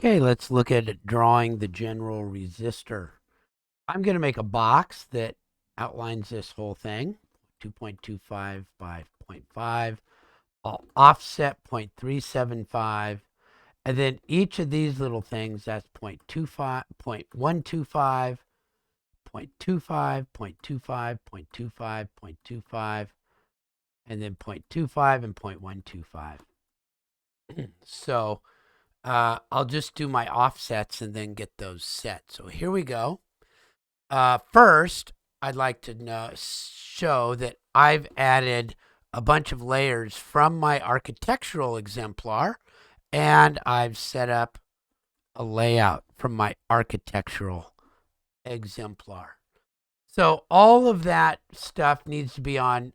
Okay, let's look at drawing the general resistor. I'm going to make a box that outlines this whole thing, 2.25 by 0.5. I'll offset 0.375, and then each of these little things, that's 0.25, 0.125, 0.25, 0.25, 0.25, 0.25, and then 0.25 and 0.125. So I'll just do my offsets and then get those set. So here we go. First, I'd like to show that I've added a bunch of layers from my architectural exemplar, and I've set up a layout from my architectural exemplar. So all of that stuff needs to be on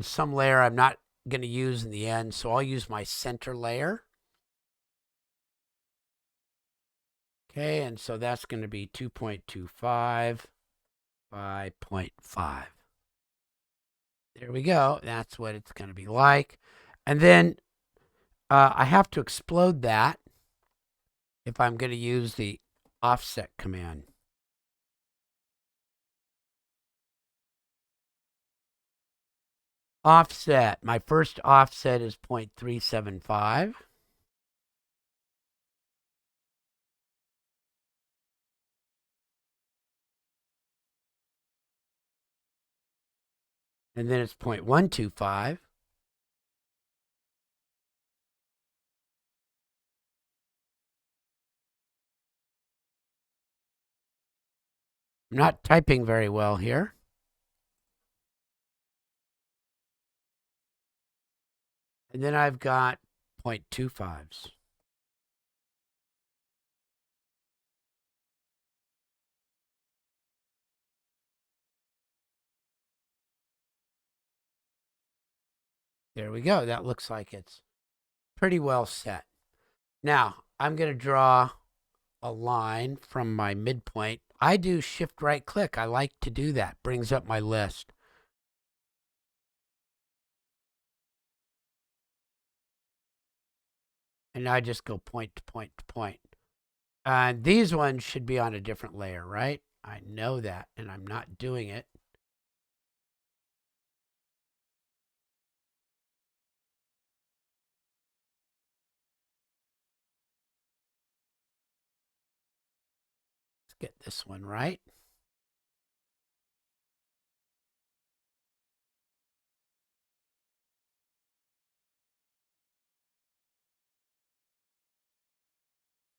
some layer I'm not going to use in the end, so I'll use my center layer. Okay, and so that's going to be 2.25 by 0.5. There we go. That's what it's going to be like. And then I have to explode that if I'm going to use the offset command. Offset. My first offset is 0.375. And then it's 0.125. I'm not typing very well here. And then I've got 0.25s. There we go. That looks like it's pretty well set. Now, I'm going to draw a line from my midpoint. I do shift right click. I like to do that. Brings up my list. And I just go point to point to point. And these ones should be on a different layer, right? I know that, and I'm not doing it. Let's get this one right.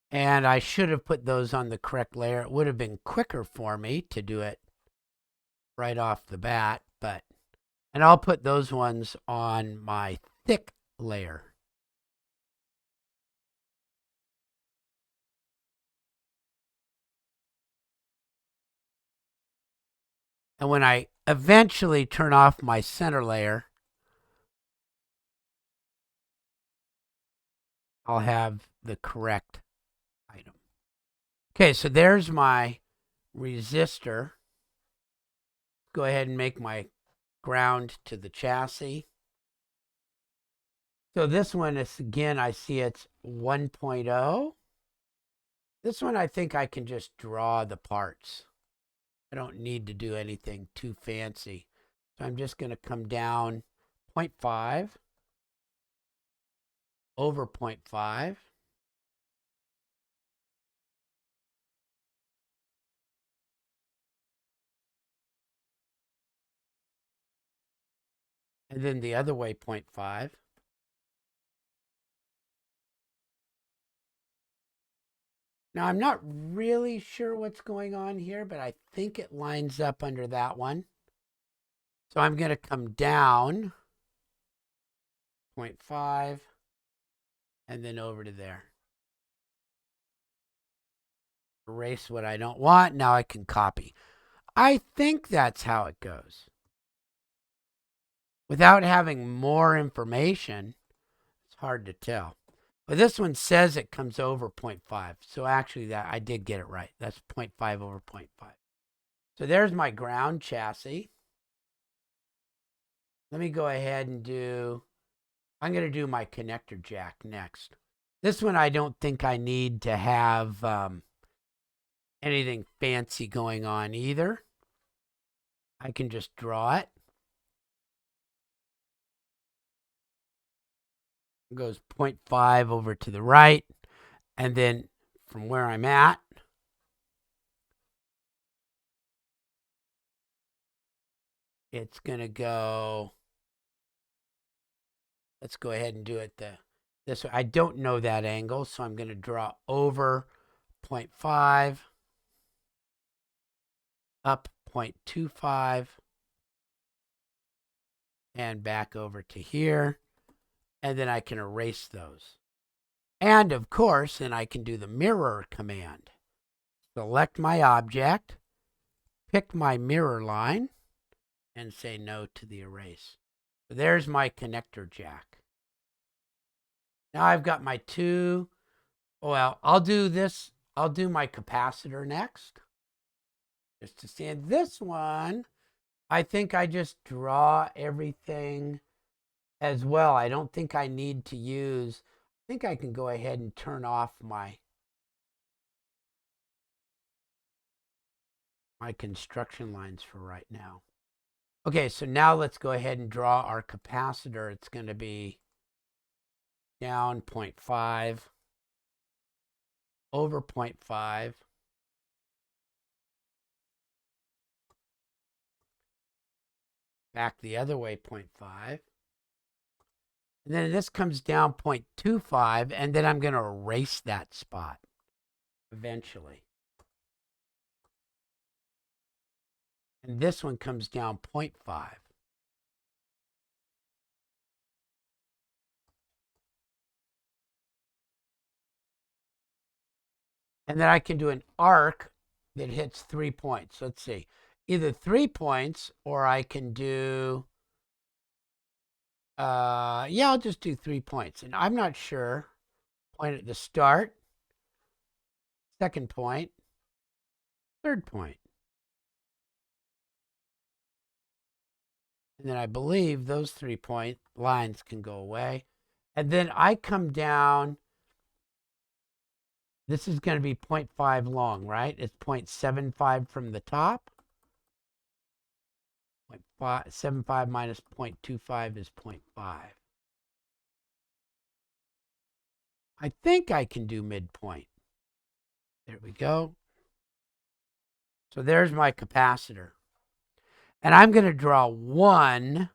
And I should have put those on the correct layer. It would have been quicker for me to do it right off the bat, and I'll put those ones on my thick layer. And when I eventually turn off my center layer, I'll have the correct item. Okay, so there's my resistor. Go ahead and make my ground to the chassis. So this one is, again, I see it's 1.0. This one, I think I can just draw the parts. I don't need to do anything too fancy. So I'm just going to come down 0.5 over 0.5. And then the other way, 0.5. Now, I'm not really sure what's going on here, but I think it lines up under that one. So I'm going to come down 0.5 and then over to there. Erase what I don't want. Now I can copy. I think that's how it goes. Without having more information, it's hard to tell. But this one says it comes over 0.5. So actually that I did get it right. That's 0.5 over 0.5. So there's my ground chassis. Let me go ahead and I'm going to do my connector jack next. This one I don't think I need to have anything fancy going on either. I can just draw it. It goes 0.5 over to the right, and then from where I'm at, it's going to go, let's go ahead and do it this way. I don't know that angle, so I'm going to draw over 0.5, up 0.25, and back over to here. And then I can erase those. And of course, then I can do the mirror command. Select my object, pick my mirror line, and say no to the erase. So there's my connector jack. Now I've got my two, well, I'll do this. I'll do my capacitor next. Just to see this one, I think I just draw everything as well. I don't think I need to use, I think I can go ahead and turn off my construction lines for right now. Okay, so now let's go ahead and draw our capacitor. It's going to be down 0.5, over 0.5, back the other way 0.5. And then this comes down 0.25, and then I'm going to erase that spot eventually. And this one comes down 0.5. And then I can do an arc that hits 3 points. Let's see, either 3 points, or I can do, yeah, I'll just do 3 points. And I'm not sure. Point at the start, second point, third point. And then I believe those 3 point lines can go away. And then I come down. This is going to be 0.5 long, right? It's 0.75 from the top. 0.75 minus 0.25 is 0.5. I think I can do midpoint. There we go. So there's my capacitor. And I'm going to draw one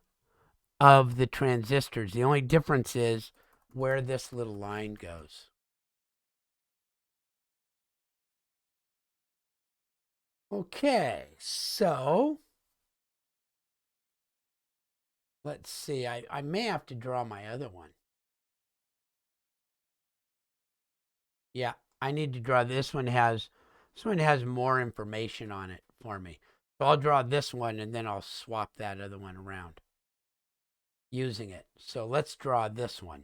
of the transistors. The only difference is where this little line goes. Okay, so let's see. I may have to draw my other one. Yeah, I need to draw this one. This one has more information on it for me. So I'll draw this one, and then I'll swap that other one around using it. So let's draw this one.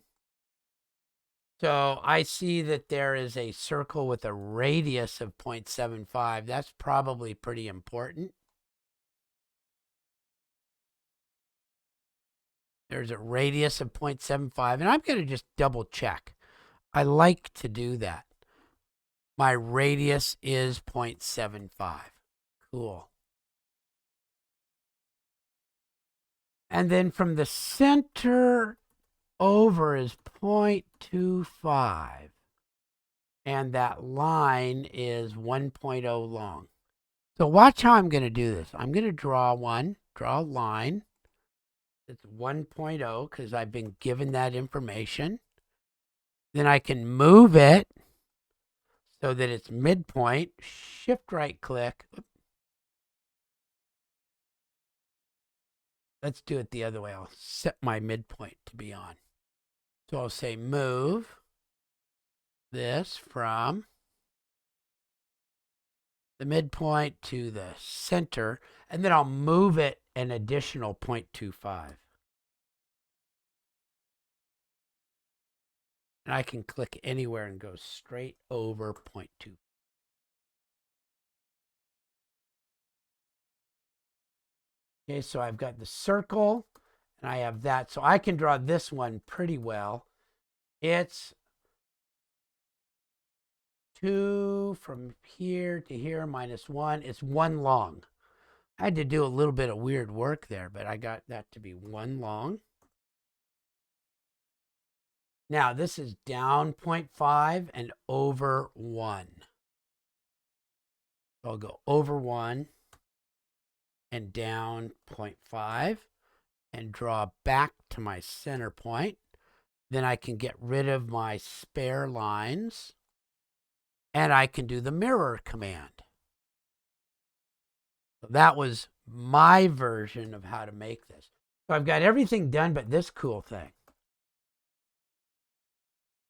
So I see that there is a circle with a radius of 0.75. That's probably pretty important. There's a radius of 0.75, and I'm going to just double check. I like to do that. My radius is 0.75. Cool. And then from the center over is 0.25. And that line is 1.0 long. So watch how I'm going to do this. I'm going to draw a line. It's 1.0 because I've been given that information. Then I can move it so that it's midpoint. Shift right click. Let's do it the other way. I'll set my midpoint to be on. So I'll say move this from the midpoint to the center, and then I'll move it an additional 0.25. And I can click anywhere and go straight over 0.2. Okay, so I've got the circle, and I have that. So I can draw this one pretty well. It's 2 from here to here minus 1. It's 1 long. I had to do a little bit of weird work there, but I got that to be 1 long. Now this is down 0.5 and over 1. So I'll go over 1 and down 0.5 and draw back to my center point. Then I can get rid of my spare lines and I can do the mirror command. So that was my version of how to make this. So I've got everything done but this cool thing.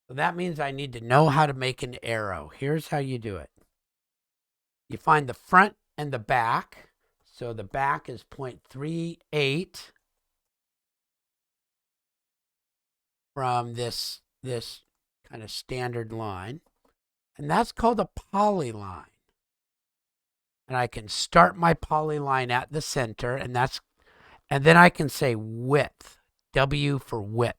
So that means I need to know how to make an arrow. Here's how you do it. You find the front and the back. So the back is 0.38 from this kind of standard line. And that's called a polyline. And I can start my polyline at the center, and then I can say width, W for width.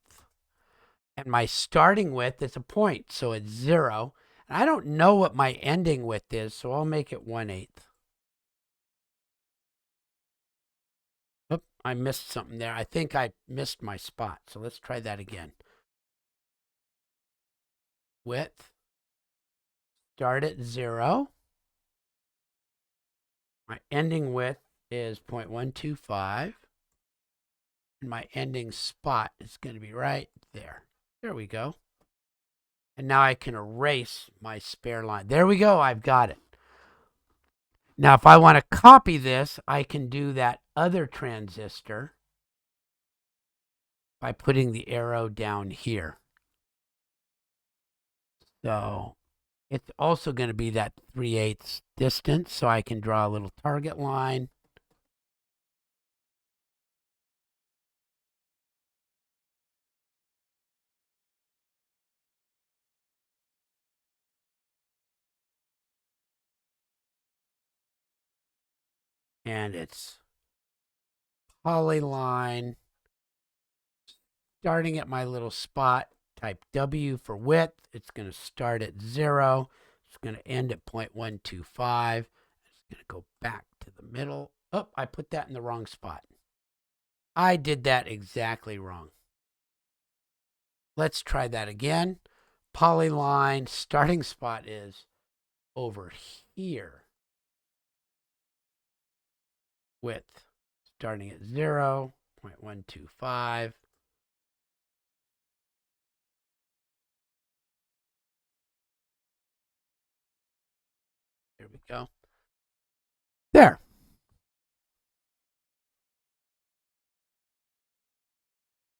And my starting width is a point, so it's 0. And I don't know what my ending width is, so I'll make it 1/8. Oop, I missed something there. I think I missed my spot, so let's try that again. Width, start at 0. My ending width is 0.125. And my ending spot is going to be right there. There we go. And now I can erase my spare line. There we go. I've got it. Now, if I want to copy this, I can do that other transistor by putting the arrow down here. So it's also going to be that 3/8 distance. So I can draw a little target line. And it's polyline. Starting at my little spot, type W for width. It's going to start at 0. It's going to end at 0.125. It's going to go back to the middle. Oh, I put that in the wrong spot. I did that exactly wrong. Let's try that again. Polyline starting spot is over here. Width starting at 0, 0.125. There we go. There.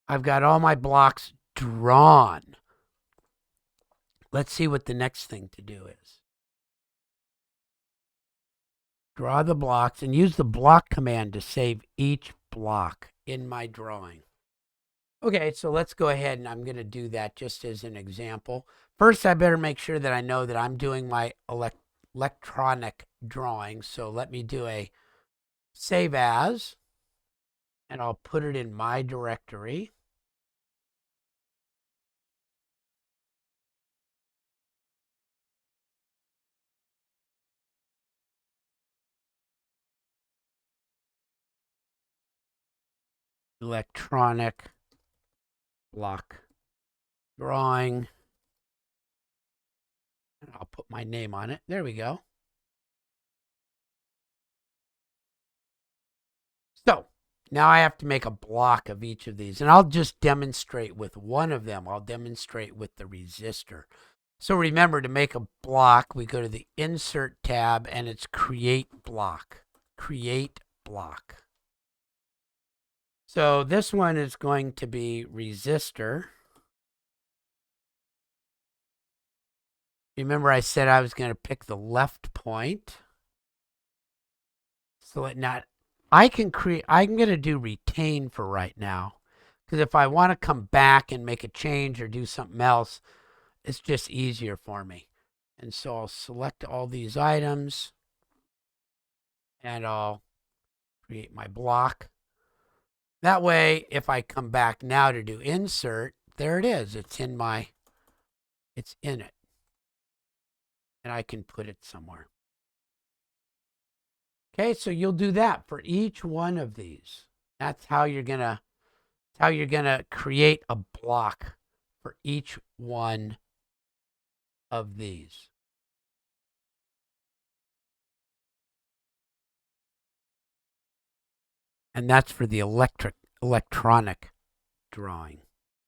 I've got all my blocks drawn. Let's see what the next thing to do is. Draw the blocks and use the block command to save each block in my drawing. Okay, so let's go ahead and I'm going to do that just as an example. First, I better make sure that I know that I'm doing my electronic drawing. So let me do a save as, and I'll put it in my directory. Electronic block drawing. And I'll put my name on it. There we go. So now I have to make a block of each of these, and I'll just demonstrate with one of them. I'll demonstrate with the resistor. So remember, to make a block, we go to the Insert tab, and it's Create Block. Create Block. So this one is going to be resistor. Remember, I said I was going to pick the left point. So I'm going to do retain for right now. Because if I want to come back and make a change or do something else, it's just easier for me. And so I'll select all these items and I'll create my block. That way, if I come back now to do insert, there it is. It's in it. and I can put it somewhere. Okay, so you'll do that for each one of these. That's how you're gonna create a block for each one of these. And that's for the electronic drawing.